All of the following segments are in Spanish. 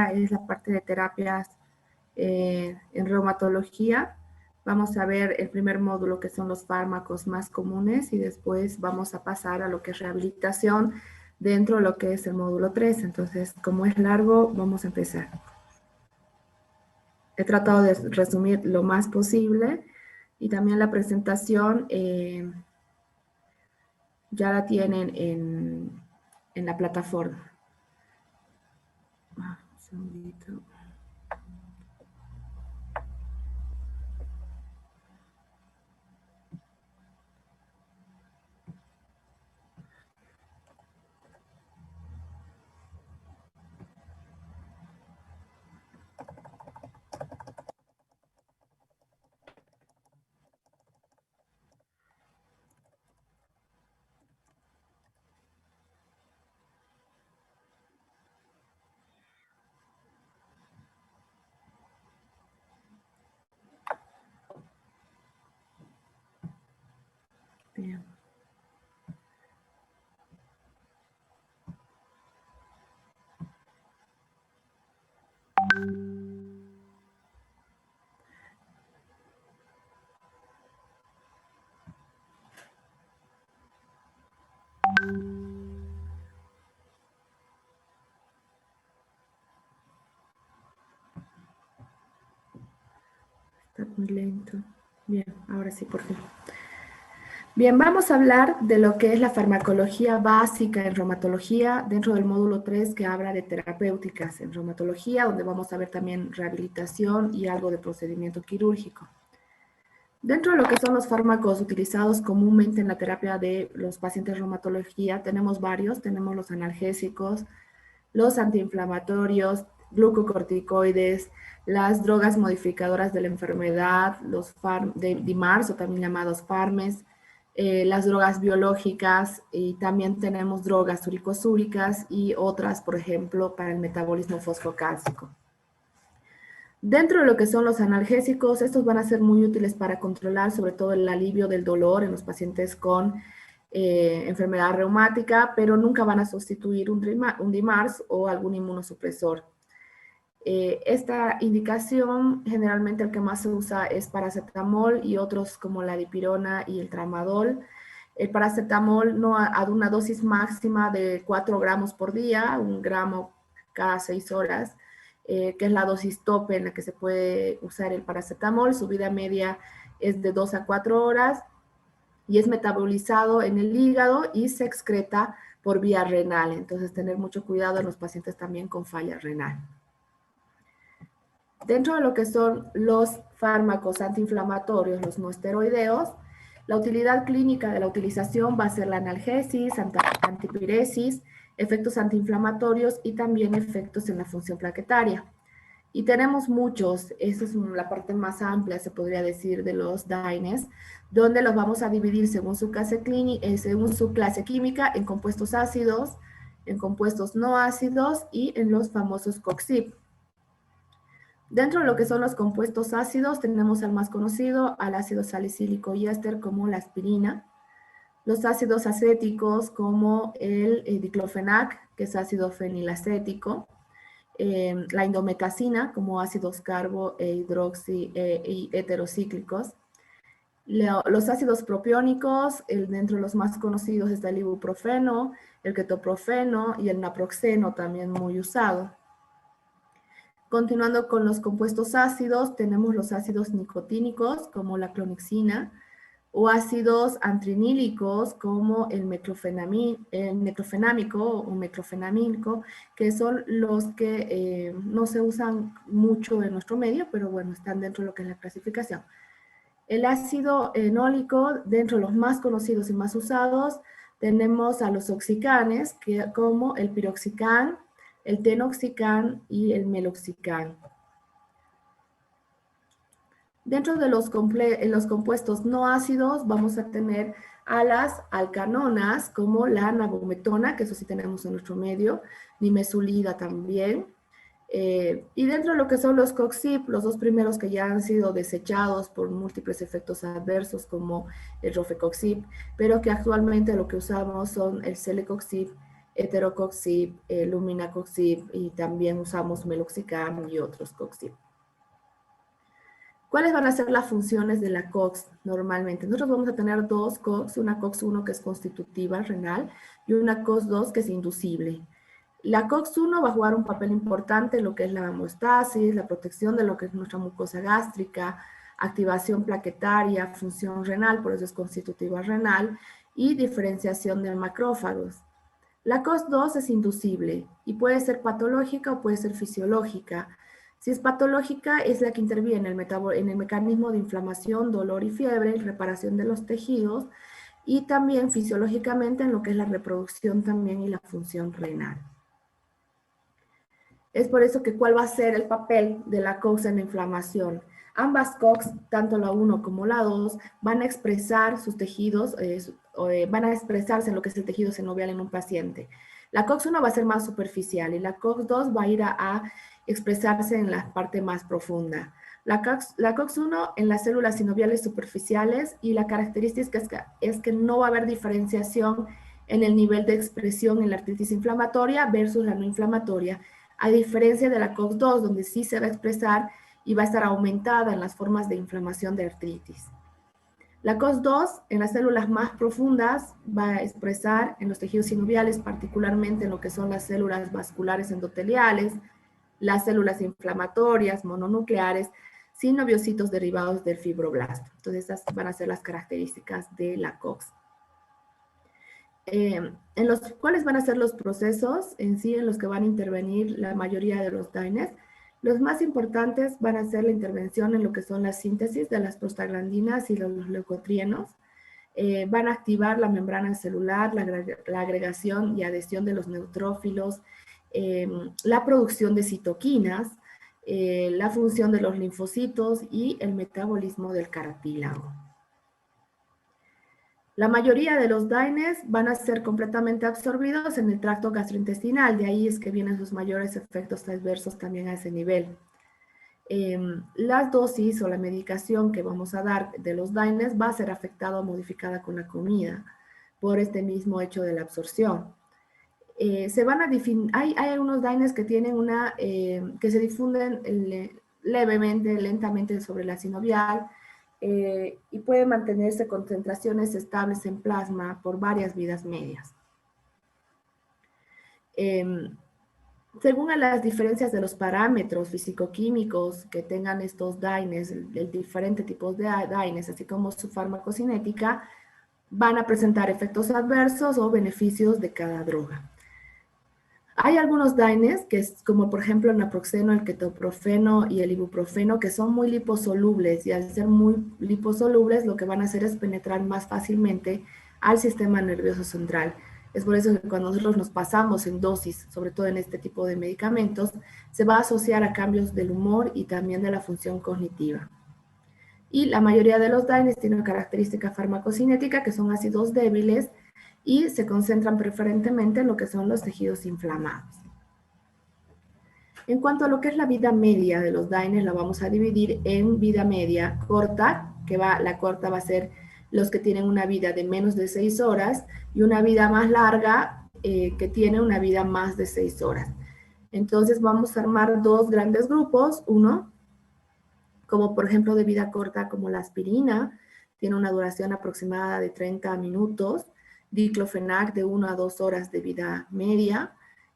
primera es la parte de terapias en reumatología. Vamos a ver el primer módulo, que son los fármacos más comunes, y después vamos a pasar a lo que es rehabilitación dentro de lo que es el módulo 3. Entonces, como es largo, vamos a empezar. He tratado de resumir lo más posible, y también la presentación ya la tienen en la plataforma. Un segundito. Bien. Está muy lento. Bien, ahora sí, por fin. Bien, vamos a hablar de lo que es la farmacología básica en reumatología dentro del módulo 3, que habla de terapéuticas en reumatología, donde vamos a ver también rehabilitación y algo de procedimiento quirúrgico. Dentro de lo que son los fármacos utilizados comúnmente en la terapia de los pacientes de reumatología, tenemos varios. Tenemos los analgésicos, los antiinflamatorios, glucocorticoides, las drogas modificadoras de la enfermedad, los DIMARS, o también llamados FARMES, las drogas biológicas, y también tenemos drogas uricosúricas y otras, por ejemplo, para el metabolismo fosfocálcico. Dentro de lo que son los analgésicos, estos van a ser muy útiles para controlar sobre todo el alivio del dolor en los pacientes con enfermedad reumática, pero nunca van a sustituir un DIMARS o algún inmunosupresor. Esta indicación, generalmente el que más se usa es paracetamol y otros como la dipirona y el tramadol. El paracetamol a una dosis máxima de 4 gramos por día, 1 gramo cada 6 horas, que es la dosis tope en la que se puede usar el paracetamol. Su vida media es de 2 a 4 horas y es metabolizado en el hígado y se excreta por vía renal. Entonces, tener mucho cuidado en los pacientes también con falla renal. Dentro de lo que son los fármacos antiinflamatorios, los no esteroideos, la utilidad clínica de la utilización va a ser la analgesis, antipiresis, efectos antiinflamatorios y también efectos en la función plaquetaria. Y tenemos muchos. Esa es la parte más amplia, se podría decir, de los DAINES, donde los vamos a dividir según su clase química en compuestos ácidos, en compuestos no ácidos y en los famosos COXIP. Dentro de lo que son los compuestos ácidos, tenemos al más conocido, al ácido salicílico y éster, como la aspirina. Los ácidos acéticos, como el diclofenac, que es ácido fenilacético. La indometacina, como ácidos carbo e hidroxi y heterocíclicos. Los ácidos propiónicos, dentro de los más conocidos está el ibuprofeno, el ketoprofeno y el naproxeno, también muy usado. Continuando con los compuestos ácidos, tenemos los ácidos nicotínicos, como la clonixina, o ácidos antrinílicos, como el meclofenámico o meclofenamínico, que son los que no se usan mucho en nuestro medio, pero bueno, están dentro de lo que es la clasificación. El ácido enólico, dentro de los más conocidos y más usados, tenemos a los oxicanes, como el piroxicam, el tenoxicam y el meloxicam. Dentro de los compuestos no ácidos vamos a tener a las alcanonas, como la nabometona, que eso sí tenemos en nuestro medio, nimesulida también. Y dentro de lo que son los COXIP, los dos primeros que ya han sido desechados por múltiples efectos adversos, como el rofecoxib, pero que actualmente lo que usamos son el celecoxib, Heterocoxib, Luminacoxib, y también usamos Meloxicam y otros coxib. ¿Cuáles van a ser las funciones de la COX normalmente? Nosotros vamos a tener dos COX, una COX-1 que es constitutiva renal y una COX-2 que es inducible. La COX-1 va a jugar un papel importante en lo que es la hemostasis, la protección de lo que es nuestra mucosa gástrica, activación plaquetaria, función renal, por eso es constitutiva renal, y diferenciación de macrófagos. La COX-2 es inducible y puede ser patológica o puede ser fisiológica. Si es patológica, es la que interviene en el mecanismo de inflamación, dolor y fiebre, reparación de los tejidos, y también fisiológicamente en lo que es la reproducción también y la función renal. Es por eso que ¿cuál va a ser el papel de la COX en la inflamación? Ambas COX, tanto la 1 como la 2, van a expresar sus tejidos, van a expresarse en lo que es el tejido sinovial en un paciente. La COX-1 va a ser más superficial y la COX-2 va a ir a expresarse en la parte más profunda. La COX-1 en las células sinoviales superficiales, y la característica es que no va a haber diferenciación en el nivel de expresión en la artritis inflamatoria versus la no inflamatoria, a diferencia de la COX-2, donde sí se va a expresar y va a estar aumentada en las formas de inflamación de artritis. La COX-2 en las células más profundas va a expresar en los tejidos sinoviales, particularmente en lo que son las células vasculares endoteliales, las células inflamatorias mononucleares, sinoviocitos derivados del fibroblasto. Entonces, estas van a ser las características de la COX. En los cuales van a ser los procesos en sí en los que van a intervenir la mayoría de los DAINES. Los más importantes van a ser la intervención en lo que son las síntesis de las prostaglandinas y los leucotrienos. Van a activar la membrana celular, la agregación y adhesión de los neutrófilos, la producción de citoquinas, la función de los linfocitos y el metabolismo del cartílago. La mayoría de los DAINES van a ser completamente absorbidos en el tracto gastrointestinal, de ahí es que vienen sus mayores efectos adversos también a ese nivel. Las dosis o la medicación que vamos a dar de los DAINES va a ser afectada o modificada con la comida por este mismo hecho de la absorción. Hay algunos DAINES que tienen que se difunden levemente, lentamente sobre la sinovial, y pueden mantenerse concentraciones estables en plasma por varias vidas medias. Según a las diferencias de los parámetros físico-químicos que tengan estos DAINES, el diferente tipos de DAINES, así como su farmacocinética, van a presentar efectos adversos o beneficios de cada droga. Hay algunos DAINES, que es como por ejemplo el naproxeno, el ketoprofeno y el ibuprofeno, que son muy liposolubles, y al ser muy liposolubles lo que van a hacer es penetrar más fácilmente al sistema nervioso central. Es por eso que cuando nosotros nos pasamos en dosis, sobre todo en este tipo de medicamentos, se va a asociar a cambios del humor y también de la función cognitiva. Y la mayoría de los DAINES tienen una característica farmacocinética, que son ácidos débiles, y se concentran preferentemente en lo que son los tejidos inflamados. En cuanto a lo que es la vida media de los DAINES, la vamos a dividir en vida media corta, la corta va a ser los que tienen una vida de menos de 6 horas, y una vida más larga que tiene una vida más de 6 horas. Entonces vamos a armar dos grandes grupos, uno como por ejemplo de vida corta como la aspirina, tiene una duración aproximada de 30 minutos, diclofenac de 1 a 2 horas de vida media,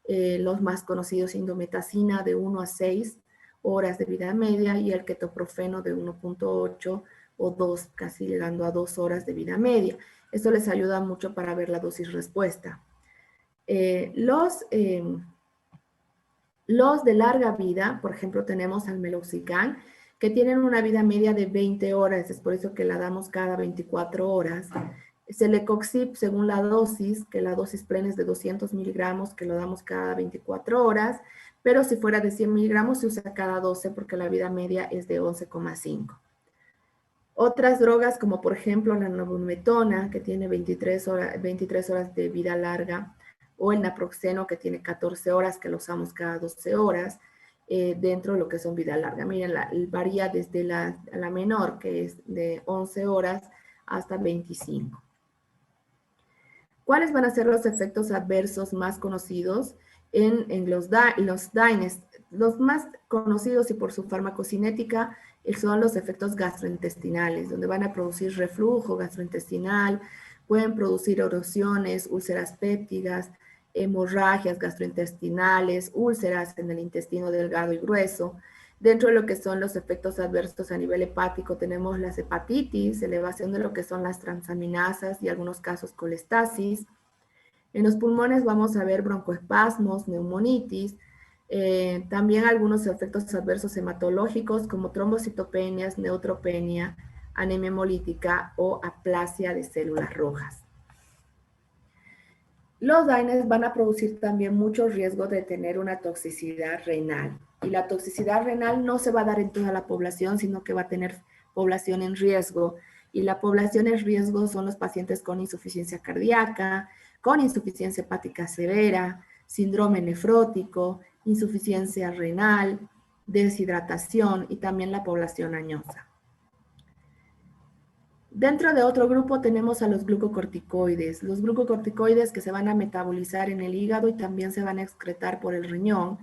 los más conocidos indometacina de 1 a 6 horas de vida media, y el ketoprofeno de 1.8 o 2, casi llegando a 2 horas de vida media. Esto les ayuda mucho para ver la dosis respuesta. Los de larga vida, por ejemplo, tenemos al Meloxicam, que tienen una vida media de 20 horas, es por eso que la damos cada 24 horas. Celecoxib, según la dosis, que la dosis plena es de 200 miligramos, que lo damos cada 24 horas, pero si fuera de 100 miligramos se usa cada 12 porque la vida media es de 11,5. Otras drogas, como por ejemplo la nobumetona, que tiene 23 horas de vida larga, o el naproxeno, que tiene 14 horas, que lo usamos cada 12 horas, dentro de lo que son vida larga. Miren, varía desde la menor, que es de 11 horas, hasta 25. ¿Cuáles van a ser los efectos adversos más conocidos en los DINES? Los más conocidos y por su farmacocinética son los efectos gastrointestinales, donde van a producir reflujo gastrointestinal, pueden producir erosiones, úlceras pépticas, hemorragias gastrointestinales, úlceras en el intestino delgado y grueso. Dentro de lo que son los efectos adversos a nivel hepático, tenemos las hepatitis, elevación de lo que son las transaminasas y algunos casos colestasis. En los pulmones vamos a ver broncoespasmos, neumonitis, también algunos efectos adversos hematológicos como trombocitopenias, neutropenia, anemia hemolítica o aplasia de células rojas. Los DINES van a producir también mucho riesgo de tener una toxicidad renal. Y la toxicidad renal no se va a dar en toda la población, sino que va a tener población en riesgo. Y la población en riesgo son los pacientes con insuficiencia cardíaca, con insuficiencia hepática severa, síndrome nefrótico, insuficiencia renal, deshidratación y también la población añosa. Dentro de otro grupo tenemos a los glucocorticoides. Los glucocorticoides que se van a metabolizar en el hígado y también se van a excretar por el riñón.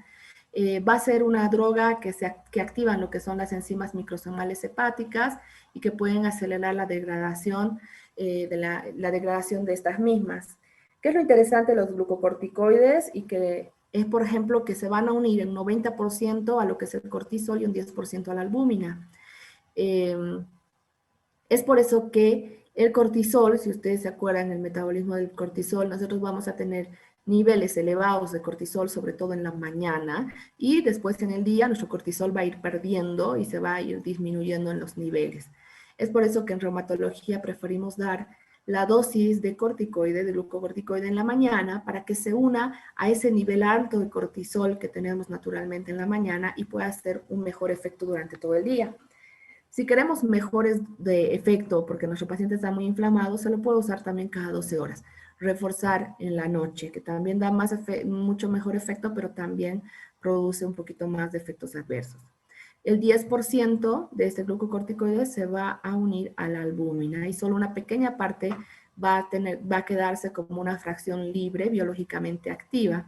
Va a ser una droga que activan lo que son las enzimas microsomales hepáticas y que pueden acelerar la degradación, la degradación de estas mismas. ¿Qué es lo interesante de los glucocorticoides? Y que es, por ejemplo, que se van a unir en 90% a lo que es el cortisol y un 10% a la albúmina. Es por eso que el cortisol, si ustedes se acuerdan del metabolismo del cortisol, nosotros vamos a tener niveles elevados de cortisol, sobre todo en la mañana, y después en el día nuestro cortisol va a ir perdiendo y se va a ir disminuyendo en los niveles. Es por eso que en reumatología preferimos dar la dosis de corticoide, de glucocorticoide en la mañana, para que se una a ese nivel alto de cortisol que tenemos naturalmente en la mañana y pueda hacer un mejor efecto durante todo el día. Si queremos mejores de efecto, porque nuestro paciente está muy inflamado, se lo puede usar también cada 12 horas. Reforzar en la noche, que también da mucho mejor efecto, pero también produce un poquito más de efectos adversos. El 10% de este glucocorticoide se va a unir a la albúmina y solo una pequeña parte va a quedarse como una fracción libre, biológicamente activa.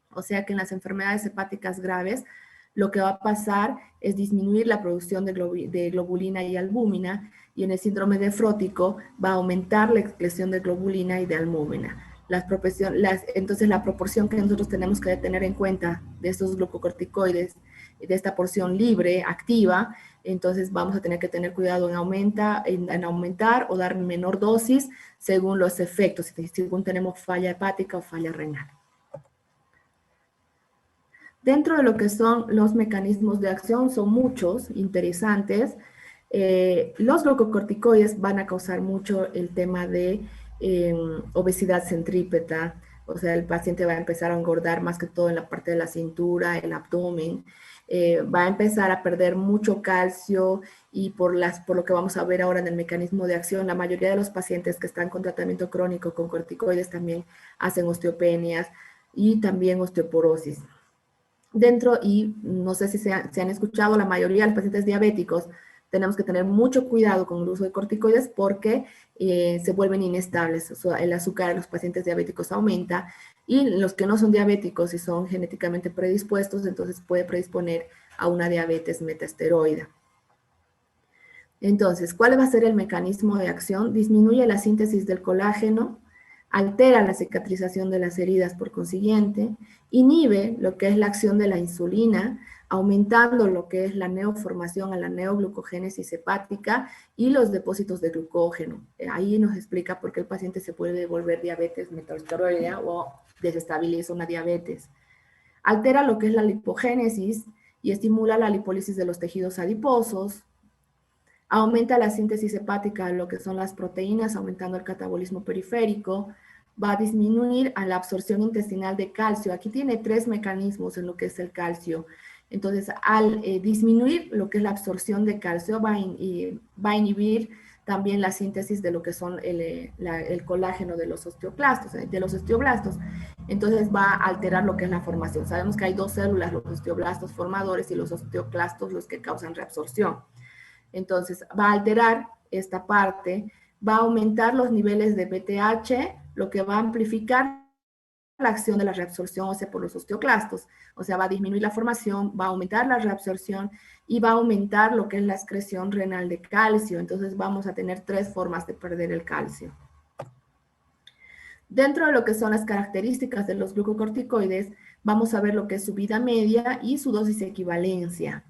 O sea que en las enfermedades hepáticas graves, lo que va a pasar es disminuir la producción de globulina y albúmina, y en el síndrome nefrótico va a aumentar la excreción de globulina y de albúmina. Entonces, la proporción que nosotros tenemos que tener en cuenta de estos glucocorticoides, de esta porción libre, activa, entonces vamos a tener que tener cuidado en aumentar o dar menor dosis según los efectos, según tenemos falla hepática o falla renal. Dentro de lo que son los mecanismos de acción, son muchos, interesantes. Los glucocorticoides van a causar mucho el tema de obesidad centrípeta, o sea, el paciente va a empezar a engordar más que todo en la parte de la cintura, el abdomen, va a empezar a perder mucho calcio y por lo que vamos a ver ahora en el mecanismo de acción, la mayoría de los pacientes que están con tratamiento crónico con corticoides también hacen osteopenias y también osteoporosis. Y no sé si se han escuchado, la mayoría de los pacientes diabéticos tenemos que tener mucho cuidado con el uso de corticoides porque se vuelven inestables. O sea, el azúcar de los pacientes diabéticos aumenta y los que no son diabéticos y son genéticamente predispuestos, entonces puede predisponer a una diabetes metaesteroide. Entonces, ¿cuál va a ser el mecanismo de acción? Disminuye la síntesis del colágeno, altera la cicatrización de las heridas por consiguiente, inhibe lo que es la acción de la insulina, aumentando lo que es la neoformación a la neoglucogénesis hepática y los depósitos de glucógeno. Ahí nos explica por qué el paciente se puede volver diabetes metaesteroidea o desestabiliza una diabetes. Altera lo que es la lipogénesis y estimula la lipólisis de los tejidos adiposos. Aumenta la síntesis hepática de lo que son las proteínas, aumentando el catabolismo periférico. Va a disminuir a la absorción intestinal de calcio. Aquí tiene 3 mecanismos en lo que es el calcio. Entonces, al disminuir lo que es la absorción de calcio, va a inhibir también la síntesis de lo que son el colágeno de los osteoblastos. Entonces, va a alterar lo que es la formación. Sabemos que hay 2 células, los osteoblastos formadores y los osteoclastos, los que causan reabsorción. Entonces, va a alterar esta parte, va a aumentar los niveles de BTH, lo que va a amplificar la acción de la reabsorción ósea por los osteoclastos. O sea, va a disminuir la formación, va a aumentar la reabsorción y va a aumentar lo que es la excreción renal de calcio. Entonces vamos a tener 3 formas de perder el calcio. Dentro de lo que son las características de los glucocorticoides, vamos a ver lo que es su vida media y su dosis equivalencia.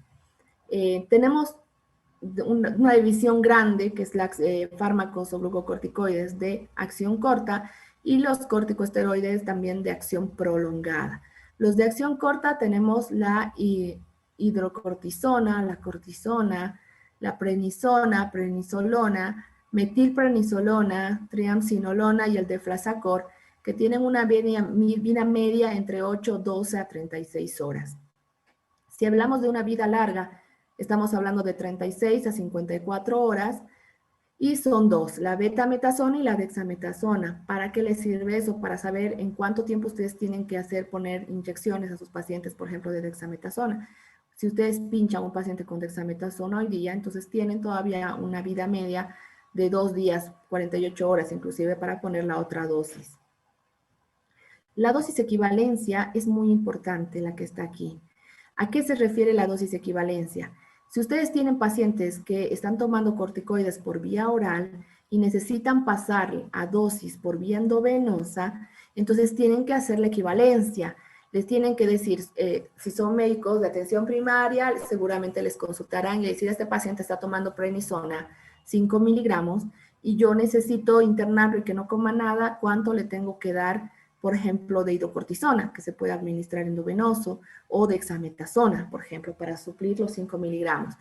Tenemos una división grande, que es la fármacos o glucocorticoides de acción corta, y los corticosteroides también de acción prolongada. Los de acción corta tenemos la hidrocortisona, la cortisona, la prednisona, prednisolona, metilprednisolona, triamcinolona y el deflazacor, que tienen una vida media entre 8, 12 a 36 horas. Si hablamos de una vida larga, estamos hablando de 36 a 54 horas, y son 2, la betametasona y la dexametasona. ¿Para qué les sirve eso? Para saber en cuánto tiempo ustedes tienen que poner inyecciones a sus pacientes, por ejemplo, de dexametasona. Si ustedes pinchan a un paciente con dexametasona hoy día, entonces tienen todavía una vida media de 2 días, 48 horas inclusive, para poner la otra dosis. La dosis equivalencia es muy importante, la que está aquí. ¿A qué se refiere la dosis equivalencia? Si ustedes tienen pacientes que están tomando corticoides por vía oral y necesitan pasar a dosis por vía endovenosa, entonces tienen que hacer la equivalencia. Les tienen que decir, si son médicos de atención primaria, seguramente les consultarán y decir, este paciente está tomando prednisona 5 miligramos y yo necesito internarlo y que no coma nada, ¿cuánto le tengo que dar, por ejemplo, de hidrocortisona, que se puede administrar endovenoso, o dexametasona, por ejemplo, para suplir los 5 miligramos?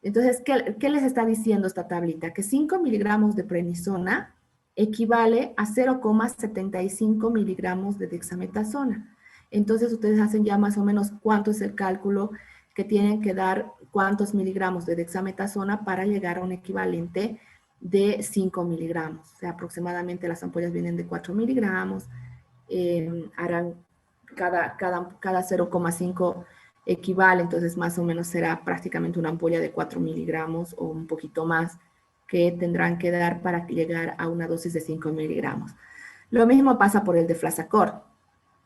Entonces, ¿qué les está diciendo esta tablita? Que 5 miligramos de prednisona equivale a 0,75 miligramos de dexametasona. Entonces, ustedes hacen ya más o menos cuánto es el cálculo que tienen que dar, cuántos miligramos de dexametasona para llegar a un equivalente de 5 miligramos. O sea, aproximadamente las ampollas vienen de 4 miligramos, harán cada 0,5 equivale, entonces más o menos será prácticamente una ampolla de 4 miligramos o un poquito más que tendrán que dar para llegar a una dosis de 5 miligramos. Lo mismo pasa por el deflazacor.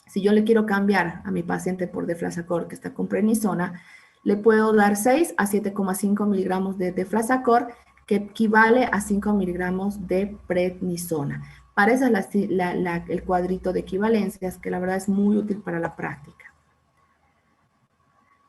Si yo le quiero cambiar a mi paciente por deflazacor que está con prednisona, le puedo dar 6 a 7,5 miligramos de deflazacor, que equivale a 5 miligramos de prednisona. Para eso es el cuadrito de equivalencias, que la verdad es muy útil para la práctica.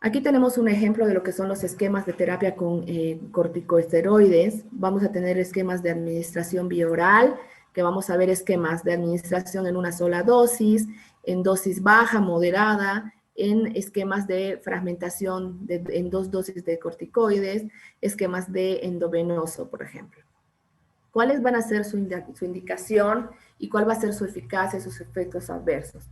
Aquí tenemos un ejemplo de lo que son los esquemas de terapia con corticosteroides. Vamos a tener esquemas de administración bioral, que vamos a ver esquemas de administración en una sola dosis, en dosis baja, moderada, en esquemas de fragmentación en 2 dosis de corticoides, esquemas de endovenoso, por ejemplo. ¿Cuáles van a ser su indicación y cuál va a ser su eficacia y sus efectos adversos?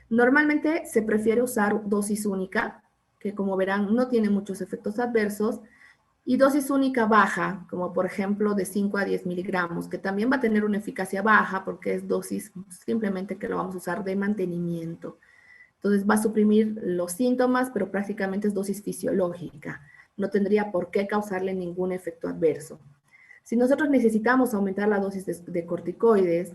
Normalmente se prefiere usar dosis única, que como verán no tiene muchos efectos adversos, y dosis única baja, como por ejemplo de 5 a 10 miligramos, que también va a tener una eficacia baja porque es dosis simplemente que lo vamos a usar de mantenimiento. Entonces va a suprimir los síntomas, pero prácticamente es dosis fisiológica. No tendría por qué causarle ningún efecto adverso. Si nosotros necesitamos aumentar la dosis de corticoides,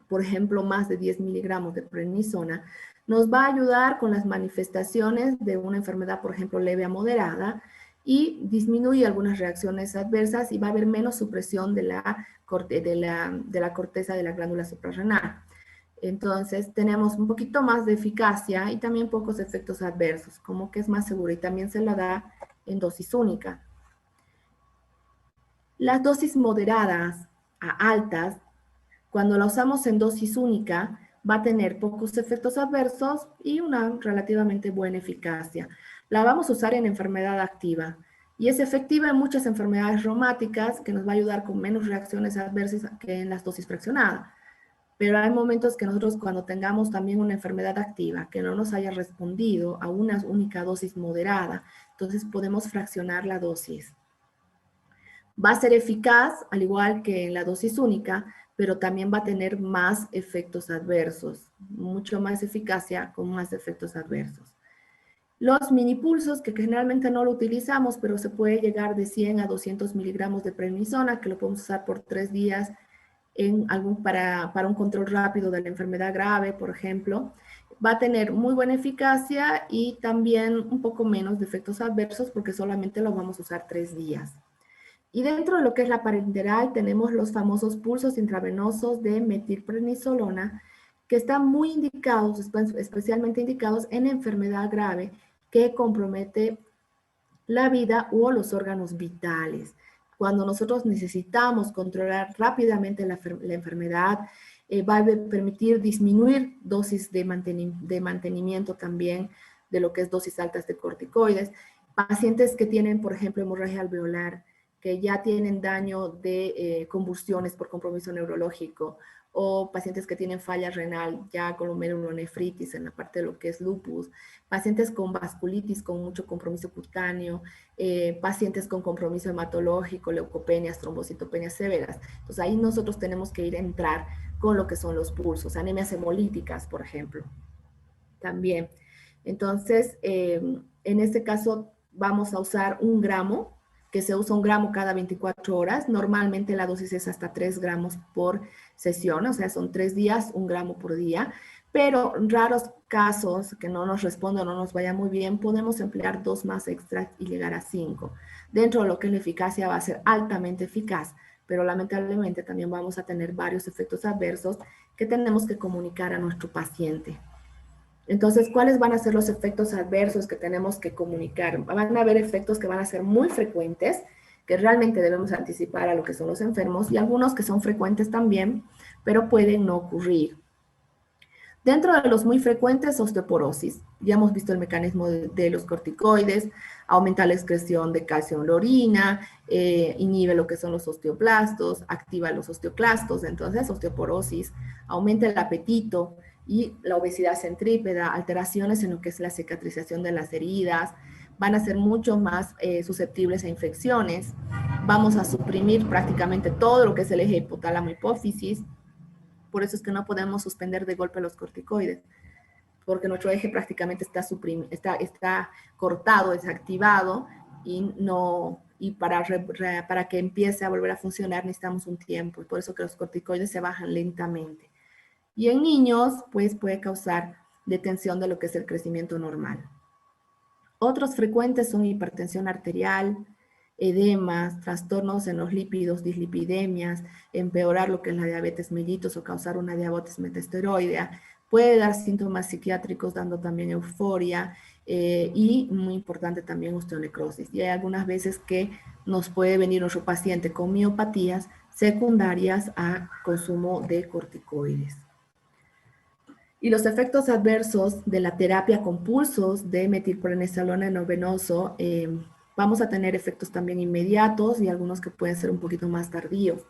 por ejemplo, más de 10 miligramos de prednisona, nos va a ayudar con las manifestaciones de una enfermedad, por ejemplo, leve a moderada, y disminuye algunas reacciones adversas y va a haber menos supresión de la corteza de la glándula suprarrenal. Entonces, tenemos un poquito más de eficacia y también pocos efectos adversos, como que es más seguro, y también se la da en dosis única. Las dosis moderadas a altas, cuando la usamos en dosis única, va a tener pocos efectos adversos y una relativamente buena eficacia. La vamos a usar en enfermedad activa y es efectiva en muchas enfermedades reumáticas, que nos va a ayudar con menos reacciones adversas que en las dosis fraccionadas. Pero hay momentos que nosotros, cuando tengamos también una enfermedad activa que no nos haya respondido a una única dosis moderada, entonces podemos fraccionar la dosis. Va a ser eficaz, al igual que en la dosis única, pero también va a tener más efectos adversos, mucho más eficacia con más efectos adversos. Los minipulsos, que generalmente no lo utilizamos, pero se puede llegar de 100 a 200 miligramos de prednisona, que lo podemos usar por 3 días para un control rápido de la enfermedad grave, por ejemplo, va a tener muy buena eficacia y también un poco menos de efectos adversos porque solamente lo vamos a usar 3 días. Y dentro de lo que es la parenteral tenemos los famosos pulsos intravenosos de metilprednisolona, que están muy indicados, especialmente indicados en enfermedad grave que compromete la vida o los órganos vitales. Cuando nosotros necesitamos controlar rápidamente la enfermedad, va a permitir disminuir dosis de mantenimiento también de lo que es dosis altas de corticoides. Pacientes que tienen, por ejemplo, hemorragia alveolar, que ya tienen daño de convulsiones por compromiso neurológico, o pacientes que tienen falla renal, ya con glomerulonefritis en la parte de lo que es lupus, pacientes con vasculitis con mucho compromiso cutáneo, pacientes con compromiso hematológico, leucopenias, trombocitopenias severas. Entonces ahí nosotros tenemos que ir a entrar con lo que son los pulsos, anemias hemolíticas, por ejemplo, también. Entonces, en este caso vamos a usar 1 gramo, que se usa 1 gramo cada 24 horas. Normalmente la dosis es hasta 3 gramos por sesión, o sea, son 3 días, 1 gramo por día. Pero en raros casos que no nos responda o no nos vaya muy bien, podemos emplear 2 más extras y llegar a 5. Dentro de lo que es la eficacia va a ser altamente eficaz, pero lamentablemente también vamos a tener varios efectos adversos que tenemos que comunicar a nuestro paciente. Entonces, ¿cuáles van a ser los efectos adversos que tenemos que comunicar? Van a haber efectos que van a ser muy frecuentes, que realmente debemos anticipar a lo que son los enfermos, y algunos que son frecuentes también, pero pueden no ocurrir. Dentro de los muy frecuentes, osteoporosis. Ya hemos visto el mecanismo de los corticoides, aumenta la excreción de calcio en la orina, inhibe lo que son los osteoblastos, activa los osteoclastos, entonces osteoporosis, aumenta el apetito y la obesidad centrípeda, alteraciones en lo que es la cicatrización de las heridas, van a ser mucho más susceptibles a infecciones, vamos a suprimir prácticamente todo lo que es el eje hipotálamo-hipófisis. Por eso es que no podemos suspender de golpe los corticoides, porque nuestro eje prácticamente está cortado, desactivado, y para que empiece a volver a funcionar necesitamos un tiempo, y por eso que los corticoides se bajan lentamente. Y en niños, pues puede causar detención de lo que es el crecimiento normal. Otros frecuentes son hipertensión arterial, edemas, trastornos en los lípidos, dislipidemias, empeorar lo que es la diabetes mellitus o causar una diabetes metasteroidea, puede dar síntomas psiquiátricos dando también euforia y muy importante también osteonecrosis. Y hay algunas veces que nos puede venir nuestro paciente con miopatías secundarias a consumo de corticoides. Y los efectos adversos de la terapia con pulsos de metilprednisolona endovenoso, vamos a tener efectos también inmediatos y algunos que pueden ser un poquito más tardíos.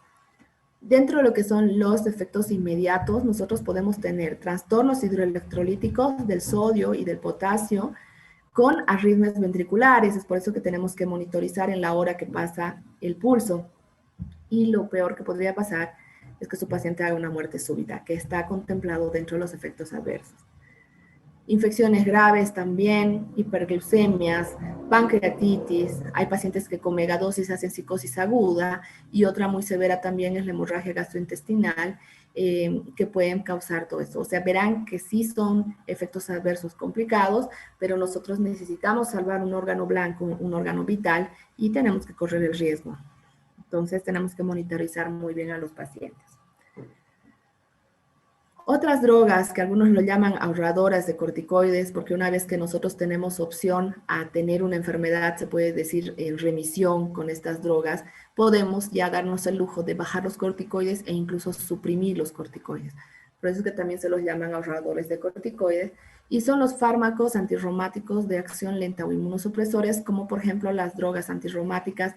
Dentro de lo que son los efectos inmediatos, nosotros podemos tener trastornos hidroelectrolíticos del sodio y del potasio con arritmias ventriculares. Es por eso que tenemos que monitorizar en la hora que pasa el pulso. Y lo peor que podría pasar es que su paciente haga una muerte súbita, que está contemplado dentro de los efectos adversos. Infecciones graves también, hiperglucemias, pancreatitis, hay pacientes que con megadosis hacen psicosis aguda, y otra muy severa también es la hemorragia gastrointestinal, que pueden causar todo esto. O sea, verán que sí son efectos adversos complicados, pero nosotros necesitamos salvar un órgano blanco, un órgano vital, y tenemos que correr el riesgo. Entonces tenemos que monitorizar muy bien a los pacientes. Otras drogas que algunos lo llaman ahorradoras de corticoides, porque una vez que nosotros tenemos opción a tener una enfermedad, se puede decir en remisión con estas drogas, podemos ya darnos el lujo de bajar los corticoides e incluso suprimir los corticoides. Por eso es que también se los llaman ahorradores de corticoides, y son los fármacos antirreumáticos de acción lenta o inmunosupresores, como por ejemplo las drogas antirreumáticas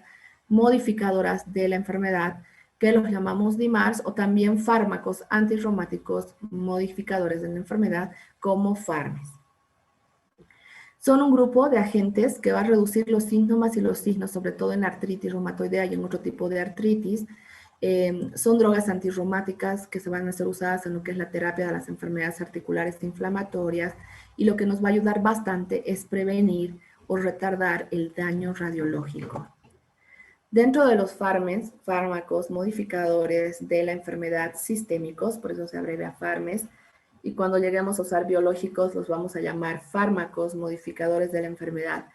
modificadoras de la enfermedad, que los llamamos DIMARS, o también fármacos antirreumáticos modificadores de la enfermedad, como FARMES. Son un grupo de agentes que va a reducir los síntomas y los signos, sobre todo en la artritis reumatoidea y en otro tipo de artritis. Son drogas antirreumáticas que se van a ser usadas en lo que es la terapia de las enfermedades articulares inflamatorias, y lo que nos va a ayudar bastante es prevenir o retardar el daño radiológico. Dentro de los fármacos modificadores de la enfermedad sistémicos, por eso se abrevia FARMES, y cuando lleguemos a usar biológicos los vamos a llamar fármacos modificadores de la enfermedad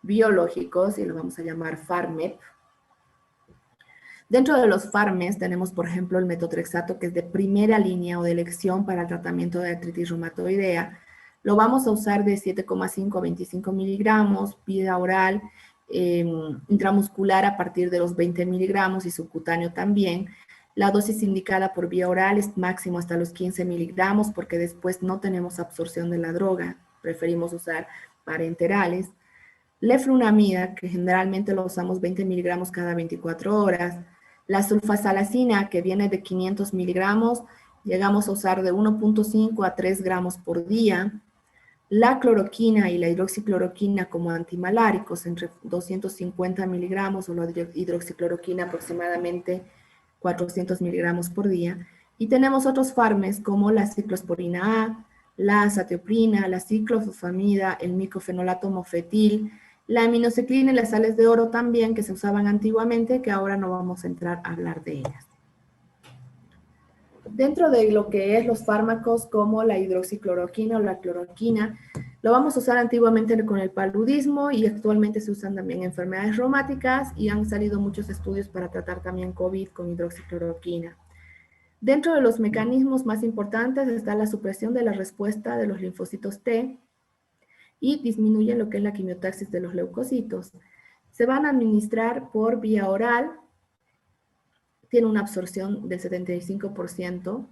biológicos y los vamos a llamar FARMEP. Dentro de los FARMES tenemos, por ejemplo, el metotrexato, que es de primera línea o de elección para el tratamiento de artritis reumatoidea. Lo vamos a usar de 7,5 a 25 miligramos, vía oral, intramuscular a partir de los 20 miligramos y subcutáneo también. La dosis indicada por vía oral es máximo hasta los 15 miligramos porque después no tenemos absorción de la droga. Preferimos usar parenterales. Leflunomida, que generalmente lo usamos 20 miligramos cada 24 horas. La sulfasalacina, que viene de 500 miligramos, llegamos a usar de 1,5 a 3 gramos por día. La cloroquina y la hidroxicloroquina como antimaláricos entre 250 miligramos o la hidroxicloroquina aproximadamente 400 miligramos por día. Y tenemos otros fármacos como la ciclosporina A, la azatioprina, la ciclofosfamida, el micofenolato mofetil, la aminociclina y las sales de oro también que se usaban antiguamente, que ahora no vamos a entrar a hablar de ellas. Dentro de lo que es los fármacos como la hidroxicloroquina o la cloroquina, lo vamos a usar antiguamente con el paludismo y actualmente se usan también en enfermedades reumáticas y han salido muchos estudios para tratar también COVID con hidroxicloroquina. Dentro de los mecanismos más importantes está la supresión de la respuesta de los linfocitos T y disminuye lo que es la quimiotaxis de los leucocitos. Se van a administrar por vía oral, tiene una absorción del 75%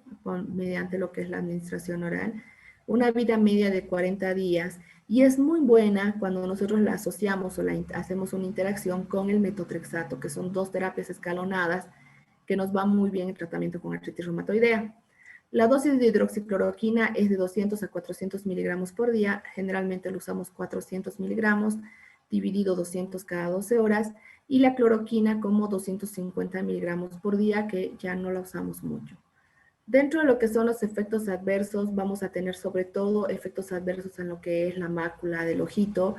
mediante lo que es la administración oral, una vida media de 40 días y es muy buena cuando nosotros la asociamos o hacemos una interacción con el metotrexato, que son 2 terapias escalonadas que nos va muy bien en tratamiento con artritis reumatoidea. La dosis de hidroxicloroquina es de 200 a 400 miligramos por día, generalmente lo usamos 400 miligramos, dividido 200 cada 12 horas, y la cloroquina como 250 miligramos por día, que ya no la usamos mucho. Dentro de lo que son los efectos adversos, vamos a tener sobre todo efectos adversos en lo que es la mácula del ojito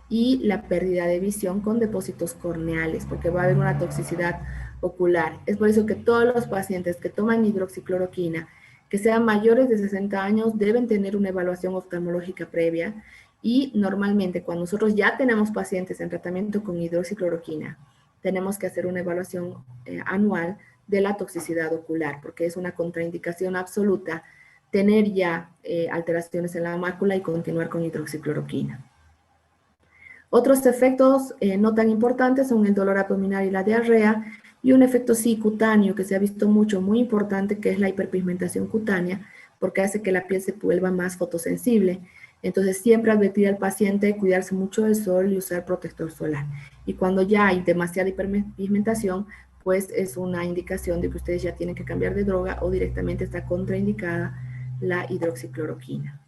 y la pérdida de visión con depósitos corneales, porque va a haber una toxicidad ocular. Es por eso que todos los pacientes que toman hidroxicloroquina, que sean mayores de 60 años, deben tener una evaluación oftalmológica previa y normalmente cuando nosotros ya tenemos pacientes en tratamiento con hidroxicloroquina, tenemos que hacer una evaluación anual de la toxicidad ocular, porque es una contraindicación absoluta tener ya alteraciones en la mácula y continuar con hidroxicloroquina. Otros efectos no tan importantes son el dolor abdominal y la diarrea, y un efecto sí cutáneo que se ha visto mucho, muy importante, que es la hiperpigmentación cutánea, porque hace que la piel se vuelva más fotosensible. Entonces siempre advertir al paciente cuidarse mucho del sol y usar protector solar. Y cuando ya hay demasiada hiperpigmentación, pues es una indicación de que ustedes ya tienen que cambiar de droga o directamente está contraindicada la hidroxicloroquina.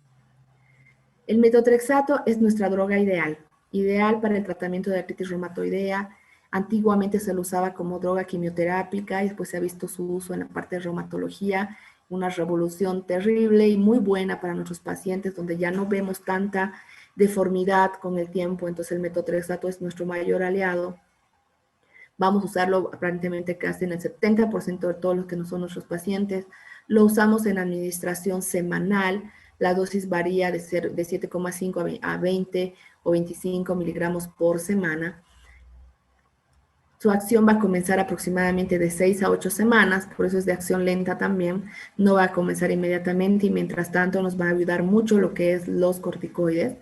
El metotrexato es nuestra droga ideal para el tratamiento de artritis reumatoidea. Antiguamente se lo usaba como droga quimioterápica y después se ha visto su uso en la parte de reumatología, una revolución terrible y muy buena para nuestros pacientes, donde ya no vemos tanta deformidad con el tiempo, entonces el metotrexato es nuestro mayor aliado. Vamos a usarlo aparentemente casi en el 70% de todos los que no son nuestros pacientes. Lo usamos en administración semanal. La dosis varía de 7,5 a 20 o 25 miligramos por semana. Su acción va a comenzar aproximadamente de 6 a 8 semanas, por eso es de acción lenta también. No va a comenzar inmediatamente y mientras tanto nos va a ayudar mucho lo que es los corticoides.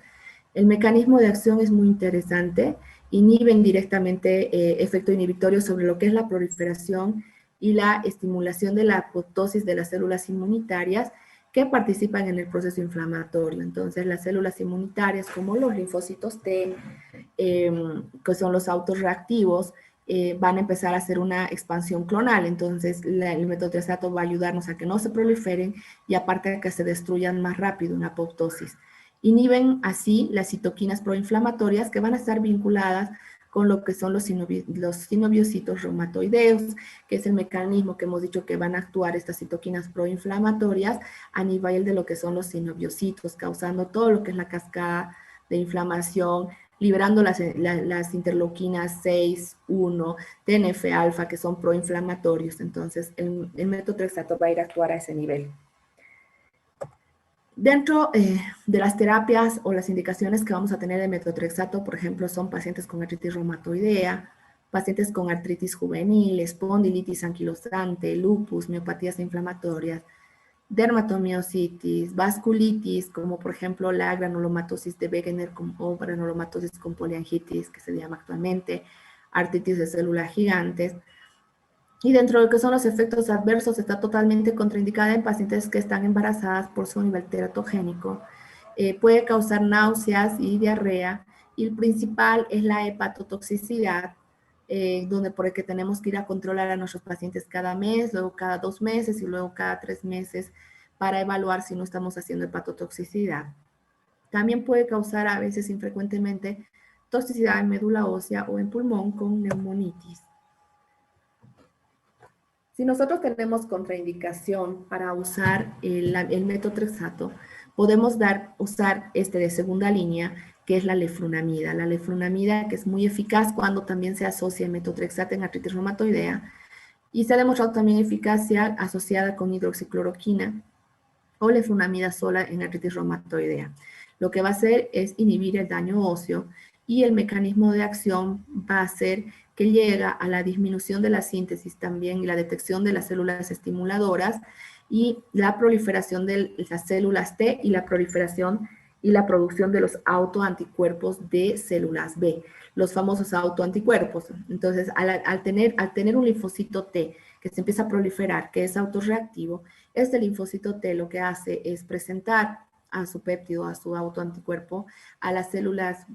El mecanismo de acción es muy interesante. Inhiben directamente efecto inhibitorio sobre lo que es la proliferación y la estimulación de la apoptosis de las células inmunitarias que participan en el proceso inflamatorio. Entonces, las células inmunitarias como los linfocitos T, que son los autorreactivos, van a empezar a hacer una expansión clonal. Entonces, el metotrexato va a ayudarnos a que no se proliferen y aparte a que se destruyan más rápido, una apoptosis. Inhiben así las citoquinas proinflamatorias que van a estar vinculadas con lo que son los sinoviocitos reumatoideos, que es el mecanismo que hemos dicho que van a actuar estas citoquinas proinflamatorias a nivel de lo que son los sinoviocitos, causando todo lo que es la cascada de inflamación, liberando las interleuquinas 6, 1, TNF-alfa, que son proinflamatorios. Entonces, el metotrexato va a ir a actuar a ese nivel. Dentro de las terapias o las indicaciones que vamos a tener de metotrexato, por ejemplo, son pacientes con artritis reumatoidea, pacientes con artritis juvenil, espondilitis anquilosante, lupus, miopatías inflamatorias, dermatomiositis, vasculitis, como por ejemplo la granulomatosis de Wegener o granulomatosis con poliangitis, que se llama actualmente, artritis de células gigantes. Y dentro de lo que son los efectos adversos, está totalmente contraindicada en pacientes que están embarazadas por su nivel teratogénico. Puede causar náuseas y diarrea, y el principal es la hepatotoxicidad, donde por el que tenemos que ir a controlar a nuestros pacientes cada mes, luego cada 2 meses y luego cada 3 meses para evaluar si no estamos haciendo hepatotoxicidad. También puede causar a veces infrecuentemente toxicidad en médula ósea o en pulmón con neumonitis. Si nosotros tenemos contraindicación para usar el metotrexato, podemos usar este de segunda línea, que es la leflunomida. La leflunomida, que es muy eficaz cuando también se asocia el metotrexato en artritis reumatoidea, y se ha demostrado también eficacia asociada con hidroxicloroquina o leflunomida sola en artritis reumatoidea. Lo que va a hacer es inhibir el daño óseo, y el mecanismo de acción va a ser que llega a la disminución de la síntesis también y la detección de las células estimuladoras y la proliferación de las células T y la proliferación y la producción de los autoanticuerpos de células B, los famosos autoanticuerpos. Entonces, al tener un linfocito T que se empieza a proliferar, que es autorreactivo, este linfocito T lo que hace es presentar a su péptido, a su autoanticuerpo, a las células,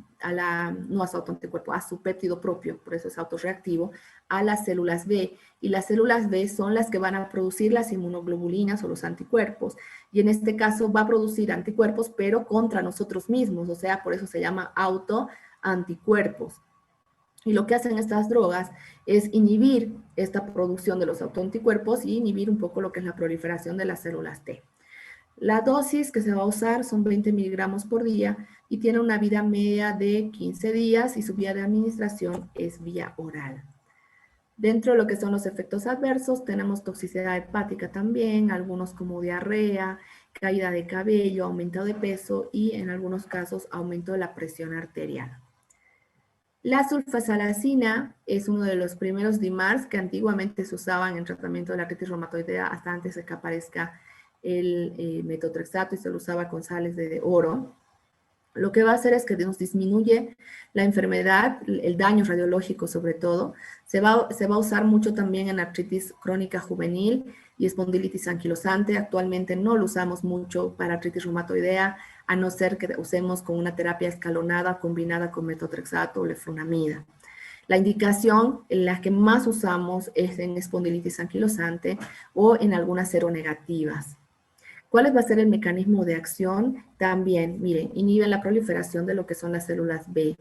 no a su autoanticuerpo, a su péptido propio, por eso es autorreactivo, a las células B. Y las células B son las que van a producir las inmunoglobulinas o los anticuerpos. Y en este caso va a producir anticuerpos, pero contra nosotros mismos, o sea, por eso se llama autoanticuerpos. Y lo que hacen estas drogas es inhibir esta producción de los autoanticuerpos y inhibir un poco lo que es la proliferación de las células T. La dosis que se va a usar son 20 miligramos por día y tiene una vida media de 15 días y su vía de administración es vía oral. Dentro de lo que son los efectos adversos, tenemos toxicidad hepática también, algunos como diarrea, caída de cabello, aumento de peso y en algunos casos aumento de la presión arterial. La sulfasalazina es uno de los primeros DIMARs que antiguamente se usaban en tratamiento de la artritis reumatoidea hasta antes de que aparezca el metotrexato y se lo usaba con sales de oro. Lo que va a hacer es que nos disminuye la enfermedad, el daño radiológico sobre todo. Se va a usar mucho también en artritis crónica juvenil y espondilitis anquilosante. Actualmente no lo usamos mucho para artritis reumatoidea, a no ser que usemos con una terapia escalonada combinada con metotrexato o leflunomida. La indicación en la que más usamos es en espondilitis anquilosante o en algunas seronegativas. ¿Cuál va a ser el mecanismo de acción? También, miren, inhibe la proliferación de lo que son las células B.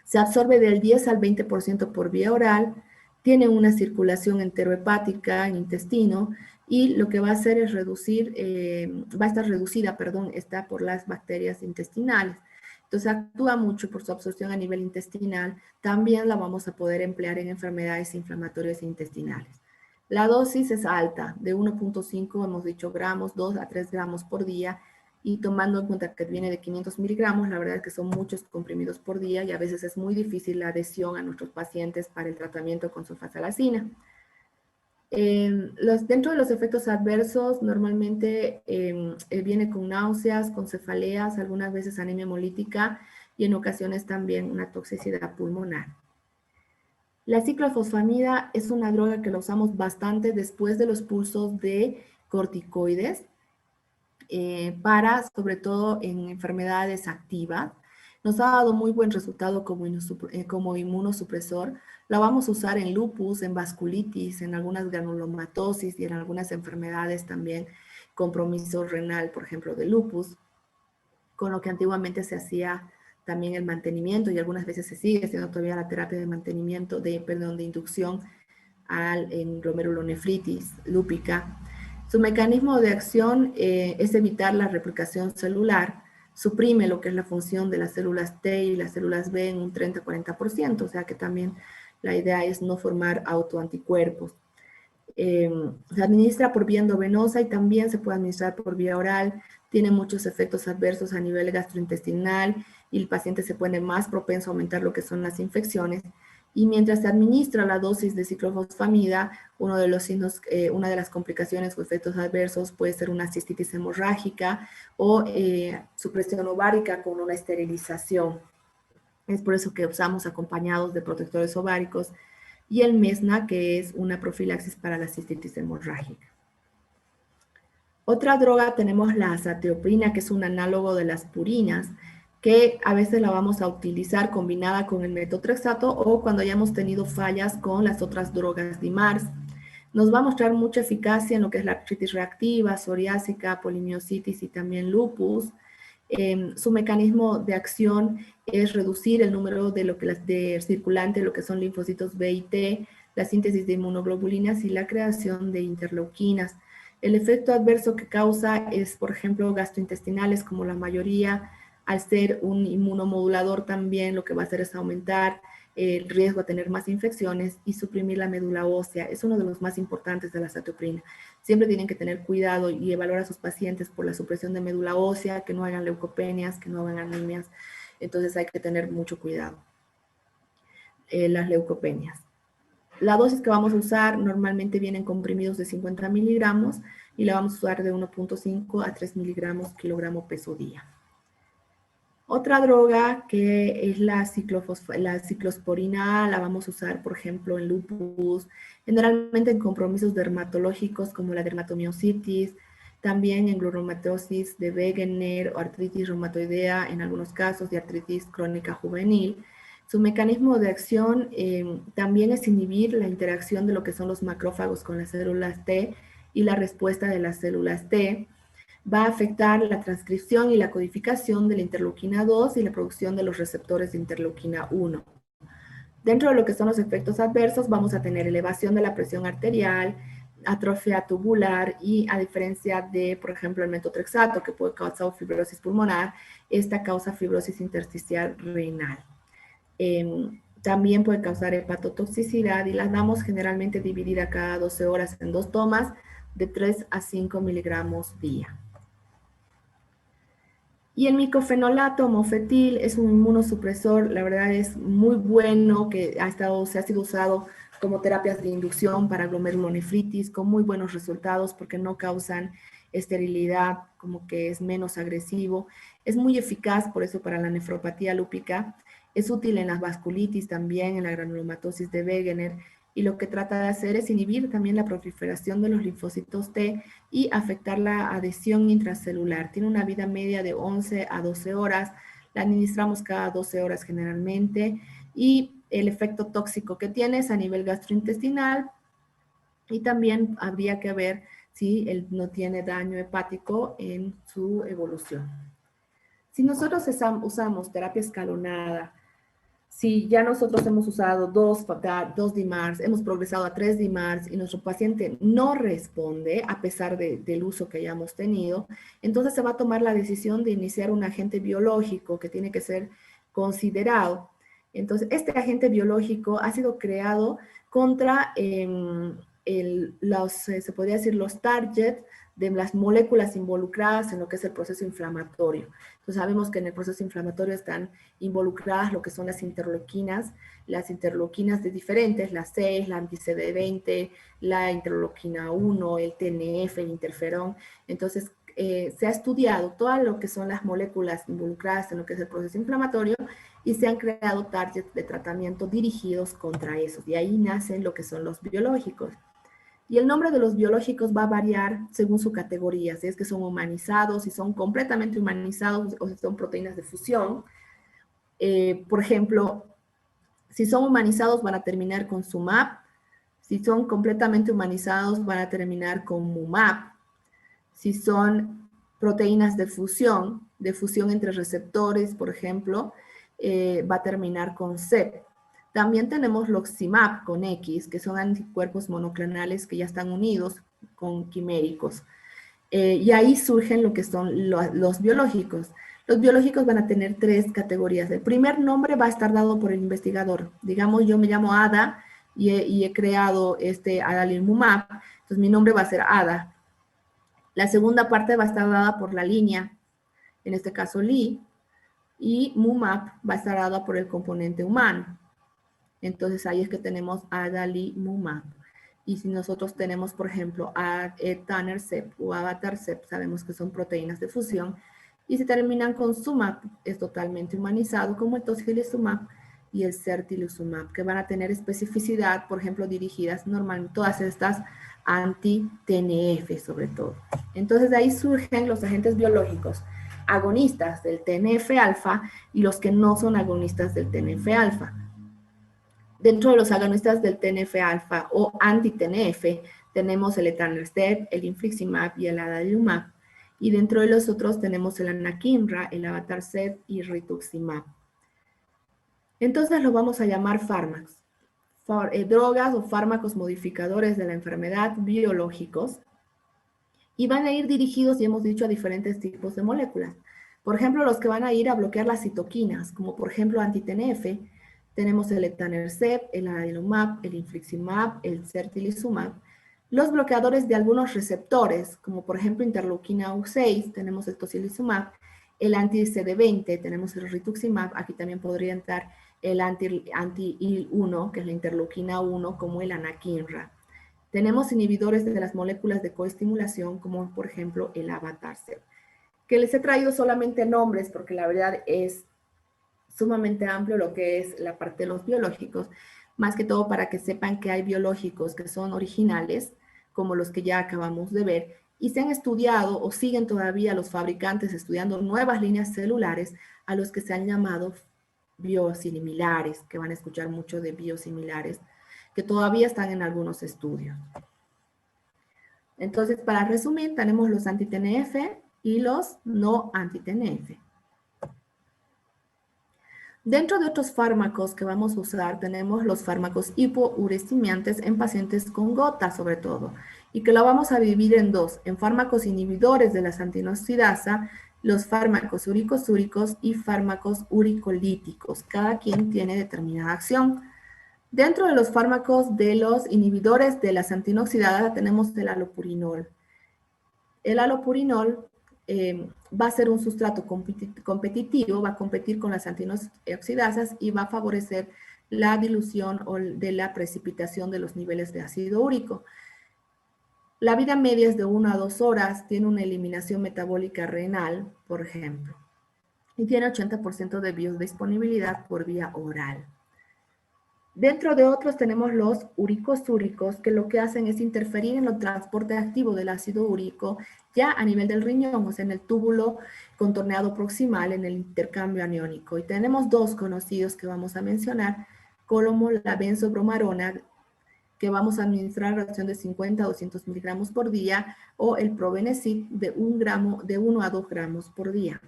Se absorbe del 10 al 20% por vía oral, tiene una circulación enterohepática en intestino y lo que va a hacer es reducir, va a estar reducida, perdón, está por las bacterias intestinales. Entonces actúa mucho por su absorción a nivel intestinal. También la vamos a poder emplear en enfermedades inflamatorias intestinales. La dosis es alta, de 1.5, hemos dicho gramos, 2 a 3 gramos por día, y tomando en cuenta que viene de 500 miligramos, la verdad es que son muchos comprimidos por día y a veces es muy difícil la adhesión a nuestros pacientes para el tratamiento con sulfasalazina. Dentro de los efectos adversos, normalmente viene con náuseas, con cefaleas, algunas veces anemia hemolítica y en ocasiones también una toxicidad pulmonar. La ciclofosfamida es una droga que la usamos bastante después de los pulsos de corticoides, para, sobre todo en enfermedades activas. Nos ha dado muy buen resultado como inmunosupresor. La vamos a usar en lupus, en vasculitis, en algunas granulomatosis y en algunas enfermedades también, compromiso renal, por ejemplo, de lupus, con lo que antiguamente se hacía también el mantenimiento y algunas veces se sigue haciendo todavía la terapia de mantenimiento, de inducción en glomerulonefritis lúpica. Su mecanismo de acción es evitar la replicación celular, suprime lo que es la función de las células T y las células B en un 30-40%, o sea que también la idea es no formar autoanticuerpos. Se administra por vía endovenosa y también se puede administrar por vía oral. Tiene muchos efectos adversos a nivel gastrointestinal y el paciente se pone más propenso a aumentar lo que son las infecciones. Y mientras se administra la dosis de ciclofosfamida, uno de los signos, una de las complicaciones o efectos adversos puede ser una cistitis hemorrágica o supresión ovárica con una esterilización. Es por eso que usamos acompañados de protectores ováricos y el MESNA, que es una profilaxis para la cistitis hemorrágica. Otra droga tenemos la azatioprina, que es un análogo de las purinas, que a veces la vamos a utilizar combinada con el metotrexato o cuando hayamos tenido fallas con las otras drogas DIMARS. Nos va a mostrar mucha eficacia en lo que es la artritis reactiva, psoriásica, polimiositis y también lupus. Su mecanismo de acción es reducir el número de circulante, lo que son linfocitos B y T, la síntesis de inmunoglobulinas y la creación de interleuquinas. El efecto adverso que causa es, por ejemplo, gastrointestinales, como la mayoría. Al ser un inmunomodulador también lo que va a hacer es aumentar el riesgo a tener más infecciones y suprimir la médula ósea. Es uno de los más importantes de la azatioprina. Siempre tienen que tener cuidado y evaluar a sus pacientes por la supresión de médula ósea, que no hagan leucopenias, que no hagan anemias. Entonces hay que tener mucho cuidado. Las leucopenias. La dosis que vamos a usar normalmente vienen comprimidos de 50 miligramos y la vamos a usar de 1.5 a 3 miligramos kilogramo peso día. Otra droga que es la ciclosporina A, la vamos a usar, por ejemplo, en lupus, generalmente en compromisos dermatológicos como la dermatomiositis, también en gluromatosis de Wegener o artritis reumatoidea en algunos casos de artritis crónica juvenil. Su mecanismo de acción también es inhibir la interacción de lo que son los macrófagos con las células T y la respuesta de las células T. Va a afectar la transcripción y la codificación de la interleuquina 2 y la producción de los receptores de interleuquina 1. Dentro de lo que son los efectos adversos, vamos a tener elevación de la presión arterial, atrofia tubular y a diferencia de, por ejemplo, el metotrexato, que puede causar fibrosis pulmonar, esta causa fibrosis intersticial renal. También puede causar hepatotoxicidad y las damos generalmente dividida cada 12 horas en 2 tomas de 3 a 5 miligramos día. Y el micofenolato mofetil es un inmunosupresor, la verdad es muy bueno, que se ha sido usado como terapias de inducción para glomerulonefritis con muy buenos resultados porque no causan esterilidad, como que es menos agresivo. Es muy eficaz por eso para la nefropatía lúpica. Es útil en las vasculitis también, en la granulomatosis de Wegener, y lo que trata de hacer es inhibir también la proliferación de los linfocitos T y afectar la adhesión intracelular. Tiene una vida media de 11 a 12 horas, la administramos cada 12 horas generalmente, y el efecto tóxico que tiene es a nivel gastrointestinal, y también habría que ver si él no tiene daño hepático en su evolución. Si nosotros usamos terapia escalonada, si ya nosotros hemos usado dos DIMARS, hemos progresado a 3 DIMARS y nuestro paciente no responde a pesar del uso que hayamos tenido, entonces se va a tomar la decisión de iniciar un agente biológico que tiene que ser considerado. Entonces, este agente biológico ha sido creado contra se podría decir, los targets de las moléculas involucradas en lo que es el proceso inflamatorio. Entonces sabemos que en el proceso inflamatorio están involucradas lo que son las interleuquinas de diferentes, la 6, la anti-CD20, la interleuquina 1, el TNF, el interferón. Entonces se ha estudiado todo lo que son las moléculas involucradas en lo que es el proceso inflamatorio y se han creado targets de tratamiento dirigidos contra esos. Y ahí nacen lo que son los biológicos. Y el nombre de los biológicos va a variar según su categoría, si es que son humanizados, si son completamente humanizados o si son proteínas de fusión. Por ejemplo, si son humanizados van a terminar con SUMAP, si son completamente humanizados van a terminar con MUMAP, si son proteínas de fusión entre receptores, por ejemplo, va a terminar con CEP. También tenemos los CIMAP con X, que son anticuerpos monoclonales que ya están unidos con quiméricos. Y ahí surgen lo que son los biológicos. Los biológicos van a tener 3 categorías. El primer nombre va a estar dado por el investigador. Digamos, yo me llamo Ada y he creado este adalimumab, entonces mi nombre va a ser Ada. La segunda parte va a estar dada por la línea, en este caso Li, y Mumab va a estar dada por el componente humano. Entonces ahí es que tenemos adalimumab. Y si nosotros tenemos, por ejemplo, etanercept o avatarcept, sabemos que son proteínas de fusión, y si terminan con sumab, es totalmente humanizado, como el tocilizumab y el certilizumab, que van a tener especificidad, por ejemplo, dirigidas normalmente todas estas anti-TNF sobre todo. Entonces de ahí surgen los agentes biológicos agonistas del TNF-alfa y los que no son agonistas del TNF-alfa. Dentro de los agonistas del TNF-alfa o anti-TNF tenemos el etanercept, el infliximab y el adalimumab. Y dentro de los otros tenemos el anakinra, el avatarcept y rituximab. Entonces lo vamos a llamar fármacos. Drogas o fármacos modificadores de la enfermedad biológicos. Y van a ir dirigidos, y hemos dicho, a diferentes tipos de moléculas. Por ejemplo, los que van a ir a bloquear las citoquinas, como por ejemplo anti-TNF, tenemos el etanercept, el adalimumab, el infliximab, el certilizumab. Los bloqueadores de algunos receptores, como por ejemplo interleuquina 6, tenemos el tocilizumab, el anti-CD20, tenemos el rituximab, aquí también podría entrar el anti-IL-1, que es la interleuquina 1, como el anakinra. Tenemos inhibidores de las moléculas de coestimulación, como por ejemplo el avatarcept, que les he traído solamente nombres porque la verdad es sumamente amplio lo que es la parte de los biológicos, más que todo para que sepan que hay biológicos que son originales, como los que ya acabamos de ver, y se han estudiado o siguen todavía los fabricantes estudiando nuevas líneas celulares a los que se han llamado biosimilares, que van a escuchar mucho de biosimilares, que todavía están en algunos estudios. Entonces, para resumir, tenemos los anti-TNF y los no anti-TNF. Dentro de otros fármacos que vamos a usar, tenemos los fármacos hipouricemiantes en pacientes con gota, sobre todo, y que lo vamos a dividir en dos, en fármacos inhibidores de la xantinoxidasa, los fármacos uricosúricos y fármacos uricolíticos. Cada quien tiene determinada acción. Dentro de los fármacos de los inhibidores de la xantinoxidasa tenemos el alopurinol. El alopurinol va a ser un sustrato competitivo, va a competir con las xantinoxidasas y va a favorecer la dilución o de la precipitación de los niveles de ácido úrico. La vida media es de 1 a 2 horas, tiene una eliminación metabólica renal, por ejemplo, y tiene 80% de biodisponibilidad por vía oral. Dentro de otros tenemos los uricosúricos, que lo que hacen es interferir en el transporte activo del ácido úrico ya a nivel del riñón, o sea, en el túbulo contorneado proximal, en el intercambio aniónico. Y tenemos dos conocidos que vamos a mencionar, como la benzobromarona, que vamos a administrar a ración de 50 a 200 miligramos por día, o el probenecid de 1 a 2 gramos por día.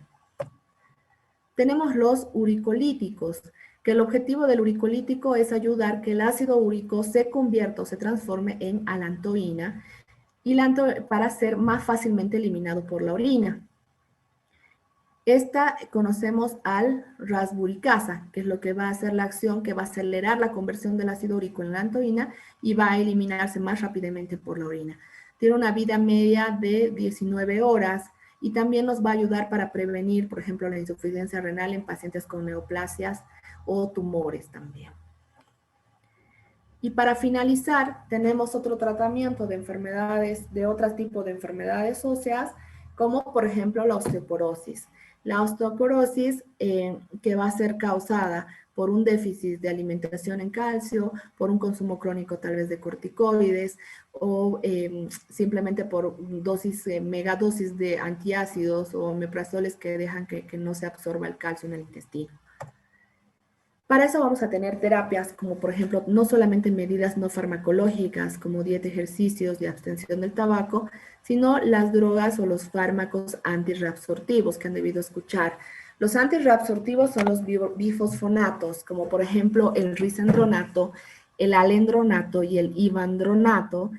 Tenemos los uricolíticos, que el objetivo del uricolítico es ayudar que el ácido úrico se convierta o se transforme en alantoína para ser más fácilmente eliminado por la orina. Esta conocemos al rasburicasa, que es lo que va a hacer la acción que va a acelerar la conversión del ácido úrico en alantoína y va a eliminarse más rápidamente por la orina. Tiene una vida media de 19 horas y también nos va a ayudar para prevenir, por ejemplo, la insuficiencia renal en pacientes con neoplasias o tumores también. Y para finalizar, tenemos otro tratamiento de enfermedades, de otros tipos de enfermedades óseas, como por ejemplo la osteoporosis. La osteoporosis que va a ser causada por un déficit de alimentación en calcio, por un consumo crónico tal vez de corticoides o simplemente por megadosis de antiácidos o omeprazoles que dejan que no se absorba el calcio en el intestino. Para eso vamos a tener terapias como por ejemplo no solamente medidas no farmacológicas como dieta, ejercicios y abstención del tabaco, sino las drogas o los fármacos antirreabsortivos que han debido escuchar. Los antirreabsortivos son los bifosfonatos, como por ejemplo el risendronato, el alendronato y el ivandronato.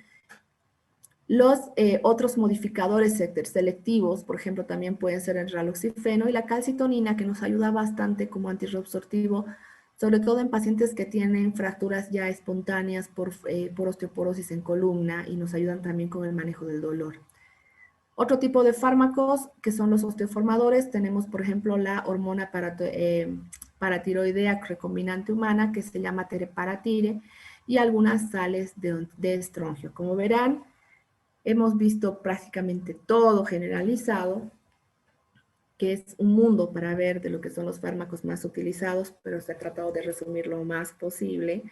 Los otros modificadores selectivos, por ejemplo, también pueden ser el raloxifeno y la calcitonina, que nos ayuda bastante como antirreabsortivo, sobre todo en pacientes que tienen fracturas ya espontáneas por osteoporosis en columna y nos ayudan también con el manejo del dolor. Otro tipo de fármacos que son los osteoformadores, tenemos por ejemplo la hormona paratiroidea recombinante humana que se llama teriparatide y algunas sales de estrongio. Como verán, hemos visto prácticamente todo generalizado, que es un mundo para ver de lo que son los fármacos más utilizados, pero se ha tratado de resumir lo más posible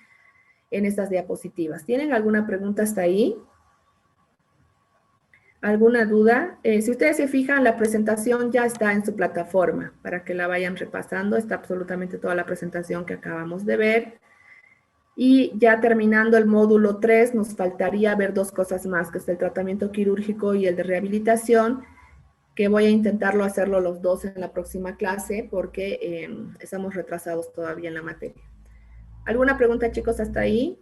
en estas diapositivas. ¿Tienen alguna pregunta hasta ahí? ¿Alguna duda? Si ustedes se fijan, la presentación ya está en su plataforma para que la vayan repasando. Está absolutamente toda la presentación que acabamos de ver. Y ya terminando el módulo 3, nos faltaría ver dos cosas más, que es el tratamiento quirúrgico y el de rehabilitación, que voy a intentarlo hacerlo los dos en la próxima clase porque estamos retrasados todavía en la materia. ¿Alguna pregunta, chicos, hasta ahí?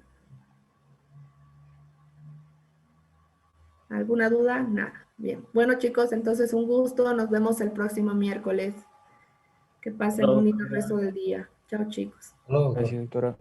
¿Alguna duda? Nada. Bien. Bueno, chicos, entonces un gusto. Nos vemos el próximo miércoles. Que pasen un lindo resto del día. Chao, chicos. Hello. Gracias, doctora.